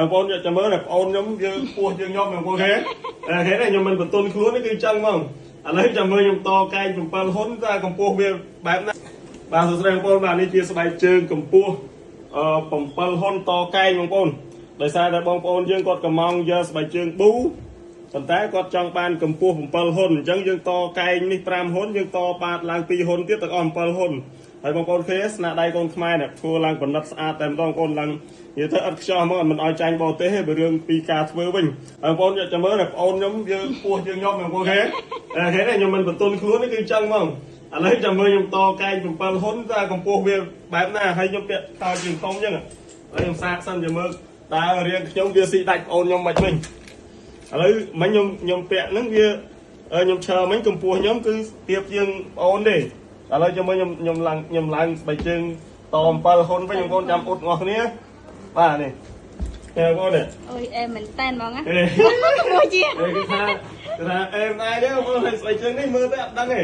Conจะmới là ôn giống như cua dương nhôm mà cô thế thế này nhưng mình còn tôn khứa nó cứ chân không lấy cho mới nhung to cay cùng pan hôn ra cùng cua về bán bà sự xem con bà đi chia sẻ bài chơi cùng cua cùng pan hôn to cay cùng con đời xa đã bong con dương con cầm mong giờ bài chơi bú còn té con trong ban cầm cua cùng pan hôn chẳng dương to cay ní pram hôn dương to ba lang pi hôn tiếp tục on pan hônហើយបងប្អូនឃើញស្នាដៃកូនខ្មែរនេះធ្វើឡើងបណ្ឌិតស្អាតតែម្ដងកូនឡើងនិយាយទៅអត់ខ្ចោះមកមិនឲ្យចាញ់បរទេសទេបើរឿងពីការធ្វើវិញហើយបងប្អូនយកចាំមើលតែបងប្អូនខ្ញុំយើងពោះយើងខ្ញុំបងប្អូនឃើញឃើញទេខ្ញុំមិនបន្ទន់ខ្លួននេះគឺចឹងហ្មងឥឡូវចាំមើលខ្ញុំតកែង7ហ៊ុនតើកម្ពស់វាបែបណាហើយខ្ញុំពាក់ខោជើងធំចឹងហើយខ្ញុំសាកសិនចាំមើលតើរៀងខ្ញុំវាស៊ីដាច់បងប្អូនខ្ញុំមិនវិញឥឡូវមិញខ្ញុំពាក់ហ្នឹងវាខ្ញុំឈរមិញកម្ពស់ខ្ញុំគឺទៀបជាងបងប្អូនទេឥឡូវចាំមើលខ្ញុំឡើងស្បែកជើងត7ហ៊ុនវិញបងប្អូនចាំអ៊ុតរបស់គ្នាបាទនេះបងប្អូននេះអូយអេមែនតែនហ្មងណាមួយជាគឺថាអេមដែរទេបងប្អូនហើយស្បែកជើងនេះមើលទៅអត់ដឹងទេ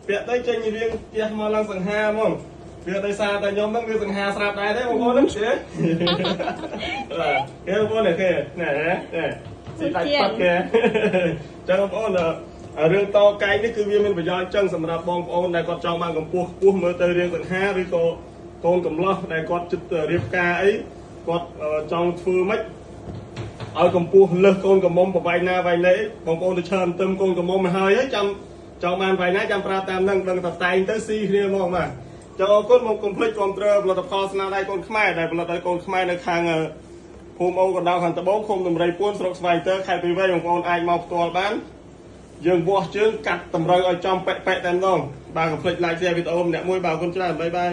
ពាក់ទៅចេញរៀងផ្ទះមកឡើងសង្ហាហ្មងវាដោយសារតែខ្ញុំហ្នឹងវាសង្ហាស្រាប់ដែរទេបងប្អូនហ្នឹងទេបាទបងប្អូននេះគេណែស៊ីដាច់ប៉ាត់គេចឹងបងប្អូនរឿងតកែងនេះគឺវាមានប្រយោជន៍ចឹងសម្រាប់បងប្អូនដែលគាត់ចង់បានកម្ពស់ខ្ពស់មើលទៅរៀងសង្ហាឬក៏កូនកំឡោះដែលគាត់ចិត្តរៀបការអីគាត់ចង់ធ្វើម៉េចឲ្យកម្ពស់លើសកូនកំមុំប្រវែងណាវែងណីបងប្អូនទៅឈើទៅកូនកំមុំមកហើយចាំចង់បានវែងណាចាំប្រាប់តាមនឹងដឹងតែតែងទៅស៊ីគ្នាហ្មងបាទចង់អរគុណមកកុំភ្លេចគ្រប់គ្រងផលិតផលស្នាដៃកូនខ្មែរដែលផលិតដោយកូនខ្មែរនៅខាងភូមិអូកណ្ដោខាងត្បូងឃុំដំរីពួនស្រុកស្វាយតើខេត្តពីរវែងបងប្អូនអាចមកផ្ទាល់បានយើងវាស់ជើងកាត់តម្រូវឲ្យចំប៉ែកតែម្ដងបាទកុំភ្លេច like share វីដេអូម្នាក់មួយបាទអរគុណច្រើនបាយបាយ